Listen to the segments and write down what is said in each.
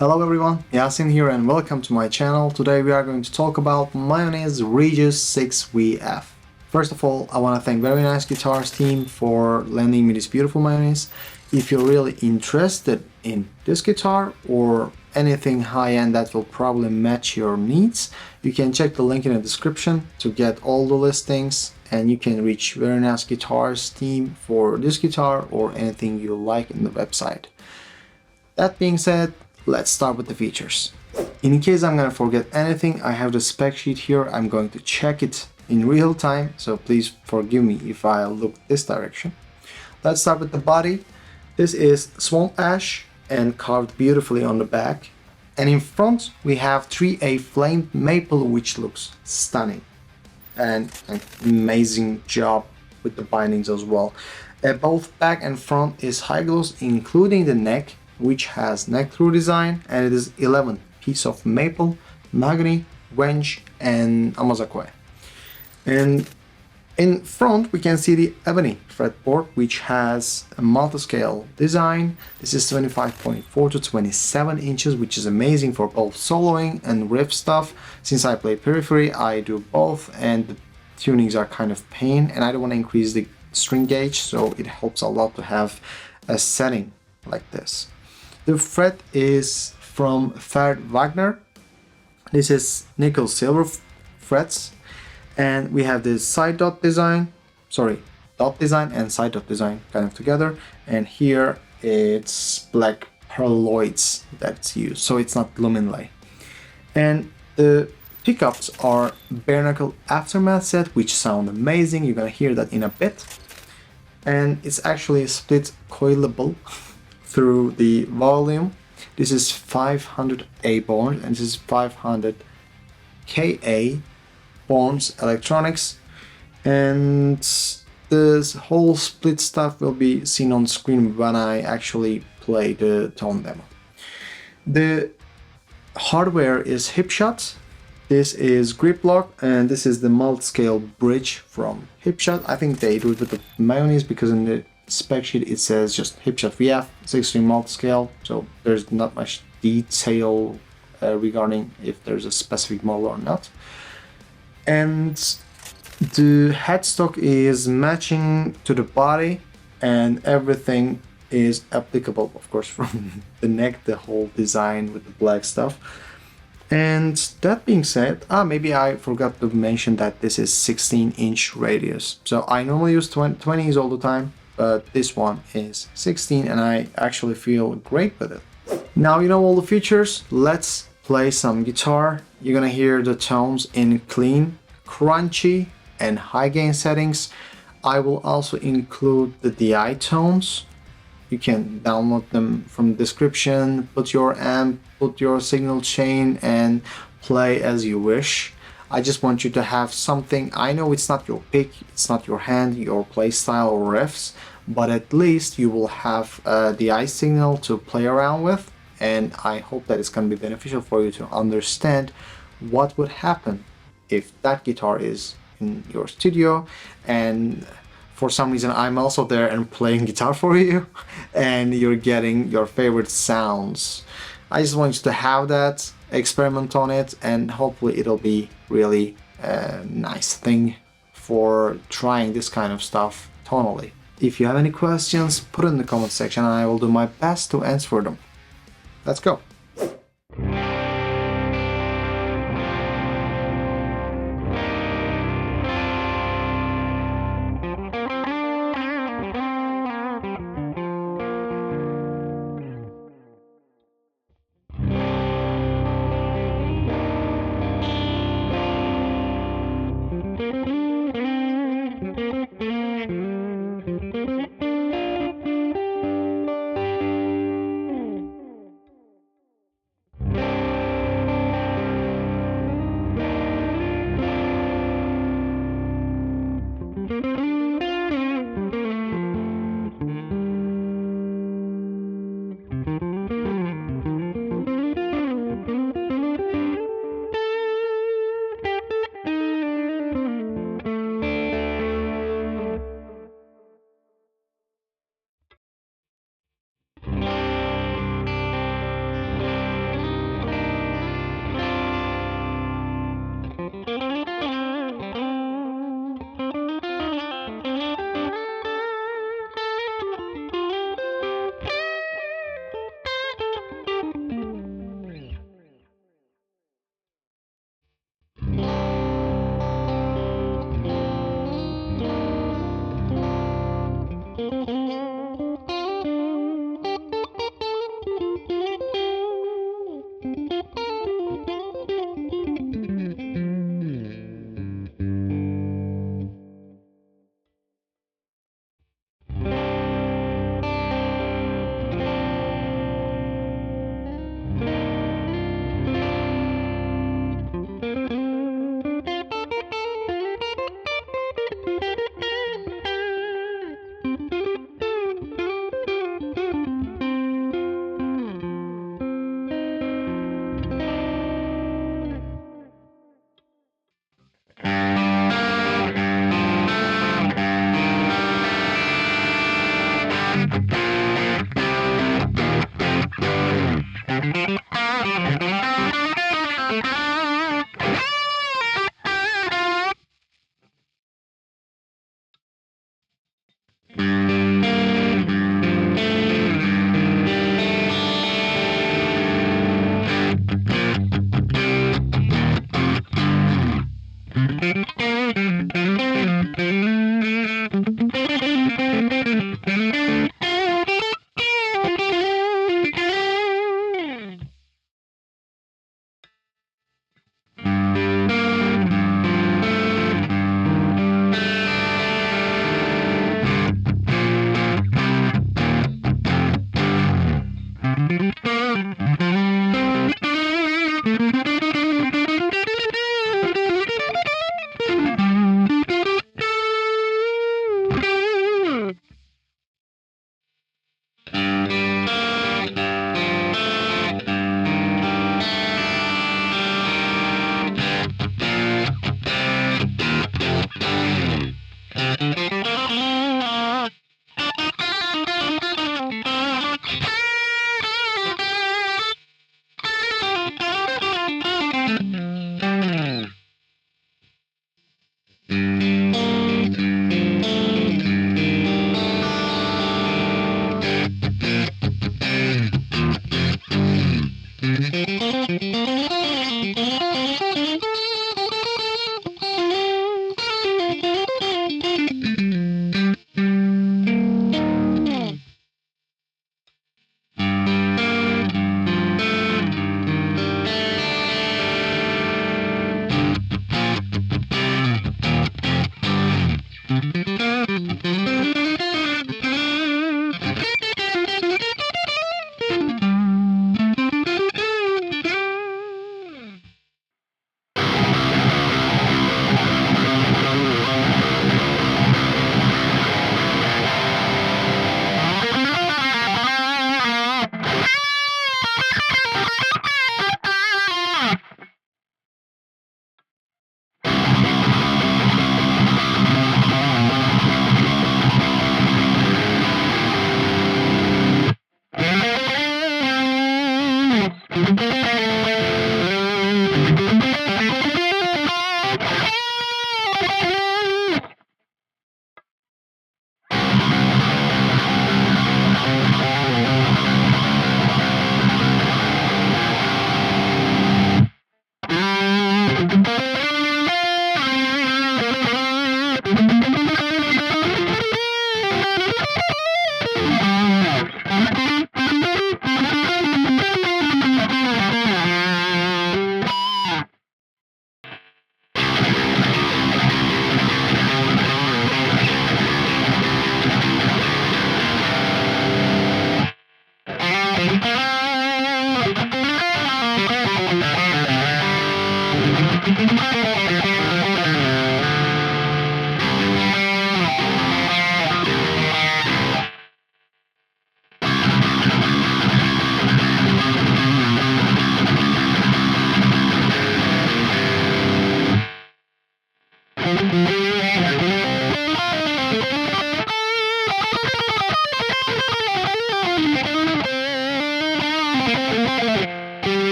Hello everyone, Yasin here and welcome to my channel. Today we are going to talk about Mayones Regius 6VF. First of all, I want to thank Very Nice Guitars team for lending me this beautiful Mayones. If you're really interested in this guitar or anything high-end that will probably match your needs, you can check the link in the description to get all the listings, and you can reach Very Nice Guitars team for this guitar or anything you like in the website. That being said, let's start with the features. In case I'm gonna forget anything, I have the spec sheet here. I'm going to check it in real time, so please forgive me if I look this direction. Let's start with the body. This is swamp ash and carved beautifully on the back. And in front we have 3A flamed maple, which looks stunning. And an amazing job with the bindings as well. Both back and front is high gloss, including the neck, which has neck through design, and it is 11 piece of maple, mahogany, wench, and amazaque. And in front we can see the ebony fretboard, which has a multi-scale design. This is 25.4 to 27 inches, which is amazing for both soloing and riff stuff. Since I play periphery, I do both, and the tunings are kind of pain, and I don't want to increase the string gauge, so it helps a lot to have a setting like this. The fret is from Ferd Wagner. This is nickel silver frets, and we have this dot design and side dot design kind of together, and here it's black perloids that's used, so it's not luminlay. And the pickups are bare knuckle aftermath set, which sound amazing. You're gonna hear that in a bit, and it's actually split coilable through the volume. This is 500 A bones and this is 500 Ka bones electronics, and this whole split stuff will be seen on screen when I actually play the tone demo. The hardware is Hipshot. This is grip lock, and this is the multi-scale bridge from Hipshot. I think they do it with the Mayones because in the spec sheet it says just Hipshot VF 6-string multi-scale, so there's not much detail regarding if there's a specific model or not. And the headstock is matching to the body, and everything is applicable, of course, from the neck, the whole design with the black stuff. And that being said, maybe I forgot to mention that this is 16-inch radius. So I normally use 20s all the time, but this one is 16 and I actually feel great with it. Now you know all the features, let's play some guitar. You're gonna hear the tones in clean, crunchy, and high gain settings. I will also include the DI tones. You can download them from the description, put your amp, put your signal chain, and play as you wish. I just want you to have something. I know it's not your pick, it's not your hand, your play style or riffs, but at least you will have the I signal to play around with, and I hope that it's going to be beneficial for you to understand what would happen if that guitar is in your studio and for some reason I'm also there and playing guitar for you and you're getting your favorite sounds. I just want you to have that, experiment on it, and hopefully it'll be really a nice thing for trying this kind of stuff tonally. If you have any questions, put it in the comment section and I will do my best to answer them. Let's go.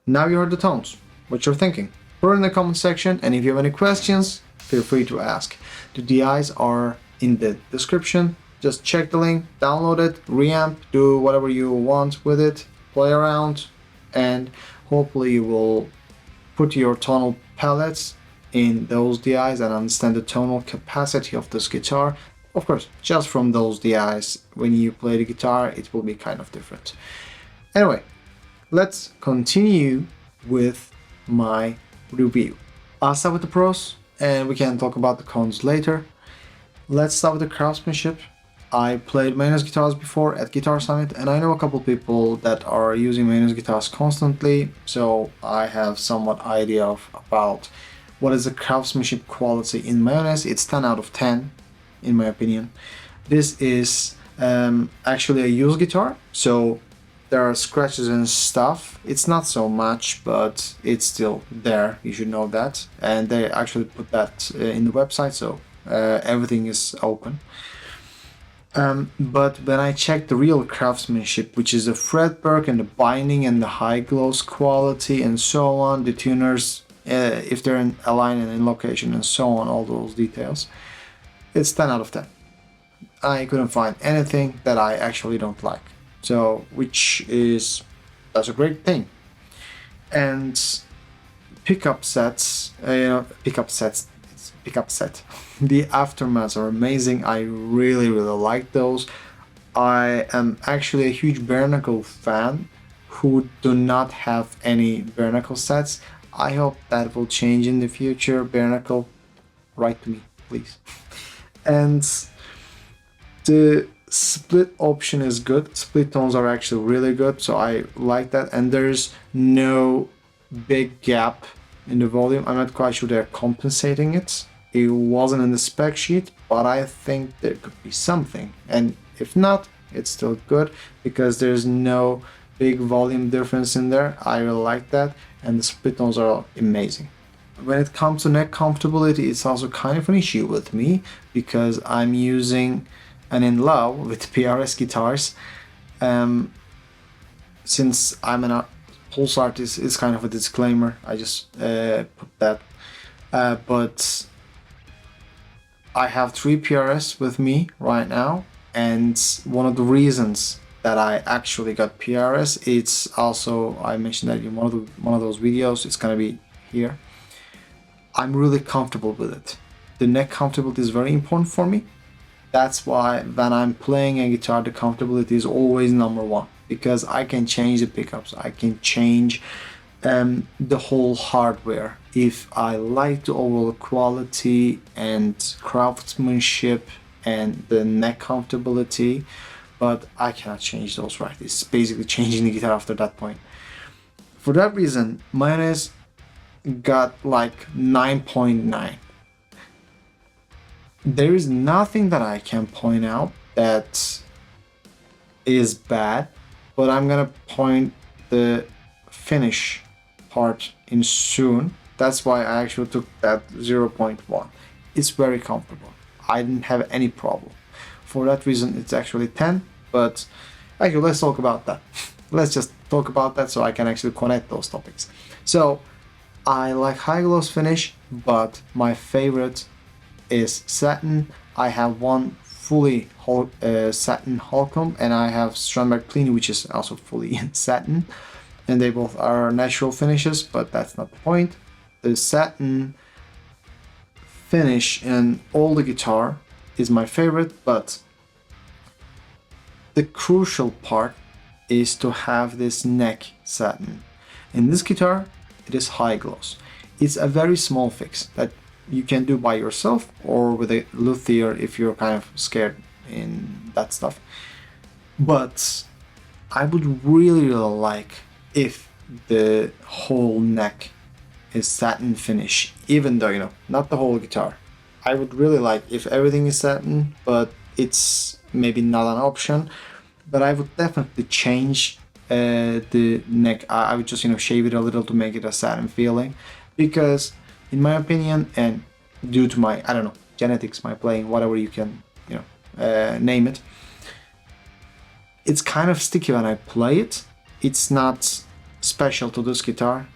Now you heard the tones. What you're thinking? Put it in the comment section, and if you have any questions, feel free to ask. The DIs are in the description. Just check the link, download it, reamp, do whatever you want with it, play around, and hopefully you will put your tonal palettes in those DIs and understand the tonal capacity of this guitar. Of course, just from those DIs, when you play the guitar, it will be kind of different. Anyway, let's continue with my review. I'll start with the pros and we can talk about the cons later. Let's start with the craftsmanship. I played Mayones guitars before at Guitar Summit, and I know a couple people that are using Mayones guitars constantly, so I have somewhat idea about what is the craftsmanship quality in Mayones. It's 10 out of 10 in my opinion. This is actually a used guitar, so there are scratches and stuff. It's not so much, but it's still there. You should know that. And they actually put that in the website, so everything is open. But when I checked the real craftsmanship, which is the fretwork and the binding and the high gloss quality and so on, the tuners, if they're in aligned and in location and so on, all those details, it's 10 out of 10. I couldn't find anything that I actually don't like. So, that's a great thing. And pickup sets, pickup set. The aftermaths are amazing. I really like those. I am actually a huge bare knuckle fan who do not have any bare knuckle sets. I hope that will change in the future. Bare knuckle, write to me, please. And the split option is good. Split tones are actually really good, so I like that. And there's no big gap in the volume. I'm not quite sure they're compensating it. It wasn't in the spec sheet, but I think there could be something. And if not, it's still good because there's no big volume difference in there. I really like that, and the split tones are amazing. When it comes to neck comfortability, it's also kind of an issue with me because I'm using and in love with PRS guitars. Since I'm a pulse artist, it's kind of a disclaimer. I just put that. But I have 3 PRS with me right now, and one of the reasons that I actually got PRS, it's also, I mentioned that in one of those videos, it's gonna be here. I'm really comfortable with it. The neck comfortability is very important for me. That's why when I'm playing a guitar, the comfortability is always number one, because I can change the pickups, I can change the whole hardware if I like the overall quality and craftsmanship and the neck comfortability, but I cannot change those, right? It's basically changing the guitar after that point. For that reason, Mayones got like 9.9. There is nothing that I can point out that is bad, but I'm gonna point the finish part in soon. That's why I actually took that 0.1. It's very comfortable. I didn't have any problem. For that reason, it's actually 10, but actually, let's talk about that. Let's just talk about that so I can actually connect those topics. So, I like high gloss finish, but my favorite is satin. I have one fully satin Halpern, and I have Strandberg Pliny, which is also fully satin, and they both are natural finishes, but that's not the point. The satin finish in all the guitar is my favorite, but the crucial part is to have this neck satin. In this guitar, it is high gloss. It's a very small fix that you can do by yourself or with a luthier if you're kind of scared in that stuff. But I would really like if the whole neck is satin finish, even though, you know, not the whole guitar. I would really like if everything is satin, but it's maybe not an option. But I would definitely change the neck. I would just, you know, shave it a little to make it a satin feeling, because in my opinion, and due to my, I don't know, genetics, my playing, whatever you can, you know, name it, it's kind of sticky when I play it. It's not special to this guitar.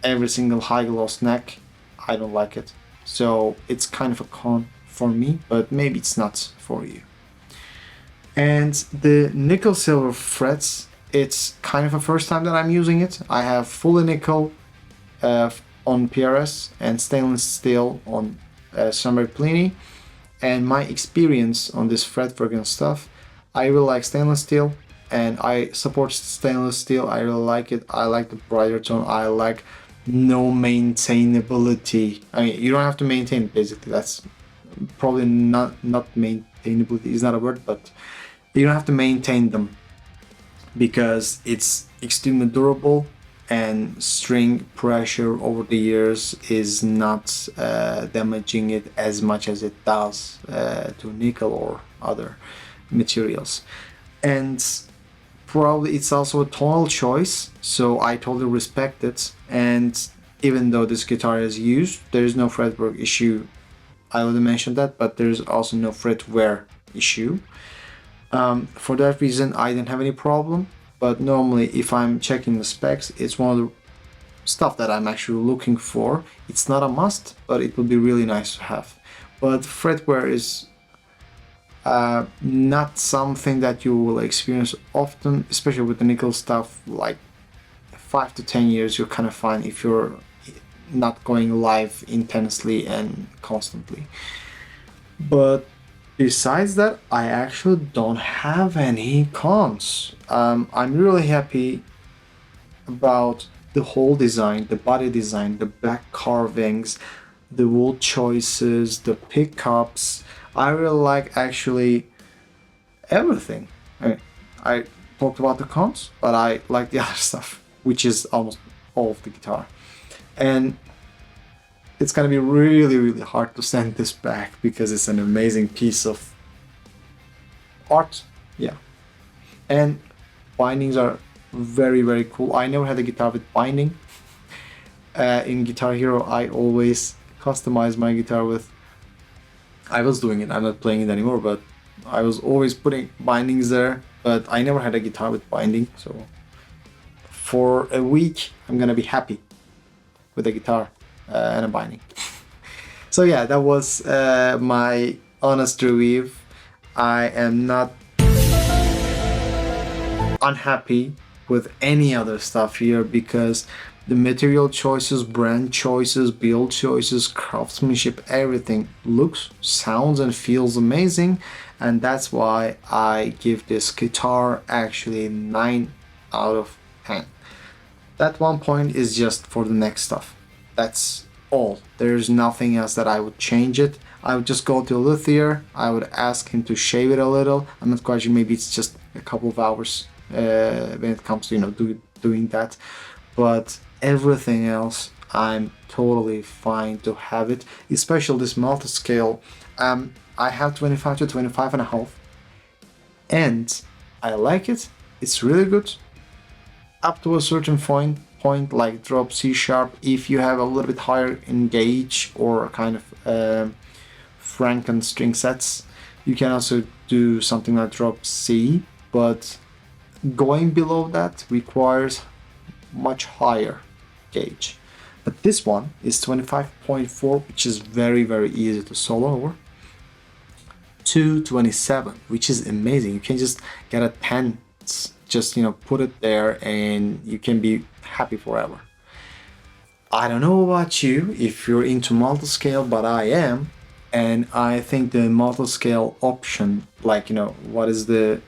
Every single high gloss neck, I don't like it. So it's kind of a con for me, but maybe it's not for you. And the nickel silver frets, it's kind of a first time that I'm using it. I have fully nickel on PRS and stainless steel on Sunbury Pliny. And my experience on this fretwork and stuff, I really like stainless steel, and I support stainless steel. I really like it. I like the brighter tone. I like no maintainability. I mean, you don't have to maintain it, basically. That's probably not maintainability is not a word, but you don't have to maintain them because it's extremely durable, and string pressure over the years is not damaging it as much as it does to nickel or other materials. And probably it's also a tonal choice, so I totally respect it. And even though this guitar is used, there is no fretwork issue. I already mentioned that, but there's also no fret wear issue. For that reason, I didn't have any problem. But normally, if I'm checking the specs, it's one of the stuff that I'm actually looking for. It's not a must, but it would be really nice to have. But fret wear is not something that you will experience often, especially with the nickel stuff. Like 5 to 10 years, you're kind of fine if you're not going live intensely and constantly. But besides that, I actually don't have any cons. I'm really happy about the whole design, the body design, the back carvings, the wood choices, the pickups. I really like actually everything. I mean, I talked about the cons, but I like the other stuff, which is almost all of the guitar. And it's gonna be really, really hard to send this back because it's an amazing piece of art. Yeah. And bindings are very, very cool. I never had a guitar with binding. In Guitar Hero, I always customize my guitar with, I was doing it, I'm not playing it anymore, but I was always putting bindings there, but I never had a guitar with binding. So for a week, I'm gonna be happy with a guitar and a binding. So yeah, that was my honest review. I am not unhappy with any other stuff here because the material choices, brand choices, build choices, craftsmanship, everything looks, sounds and feels amazing, and that's why I give this guitar actually 9 out of 10. That 1 point is just for the neck stuff. That's all. There's nothing else that I would change it. I would just go to a luthier. I would ask him to shave it a little. I'm not quite sure, maybe it's just a couple of hours when it comes to, you know, doing that. But everything else, I'm totally fine to have it. Especially this multi-scale. I have 25 to 25 and a half. And I like it. It's really good. Up to a certain point like drop C sharp. If you have a little bit higher engage or kind of Franken string sets, you can also do something like drop C, but going below that requires much higher gauge. But this one is 25.4, which is very, very easy to solo over, to 27, which is amazing. You can just get a 10, just, you know, put it there and you can be happy forever. I don't know about you if you're into multi-scale, but I am. And I think the multi-scale option, like, you know, what is the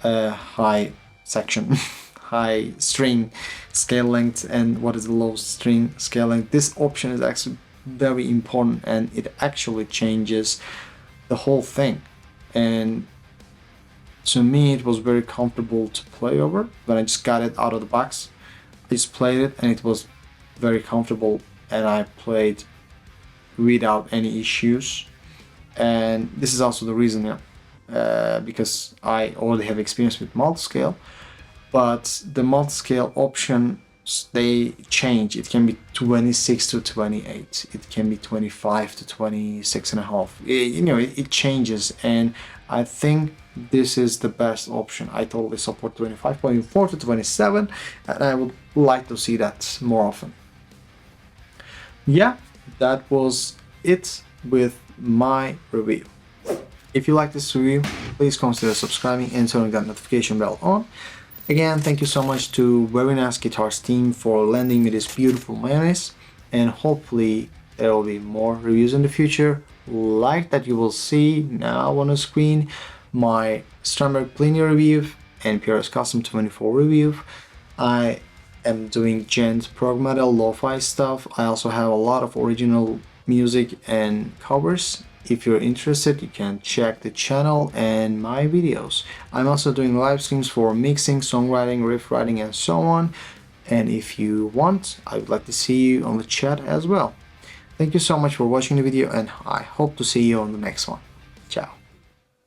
high section, high string scale length, and what is the low string scale length, this option is actually very important, and it actually changes the whole thing. And to me it was very comfortable to play over. When I just got it out of the box, I just played it and it was very comfortable, and I played without any issues. And this is also the reason, because I already have experience with multi-scale, but the multi-scale option, they change. It can be 26 to 28, it can be 25 to 26 and a half. It changes, and I think this is the best option. I totally support 25.4 to 27, and I would like to see that more often. Yeah, that was it with my review. If you like this review, please consider subscribing and turning that notification bell on. Again, thank you so much to Very Nice Guitars team for lending me this beautiful mayonnaise, and hopefully there will be more reviews in the future, like that you will see now on the screen, my Strandberg Plenty review and PRS Custom 24 review. I am doing gent, prog metal, lo-fi stuff. I also have a lot of original music and covers. If you're interested, you can check the channel and my videos. I'm also doing live streams for mixing, songwriting, riff writing, and so on. And if you want, I would like to see you on the chat as well. Thank you so much for watching the video, and I hope to see you on the next one. Ciao.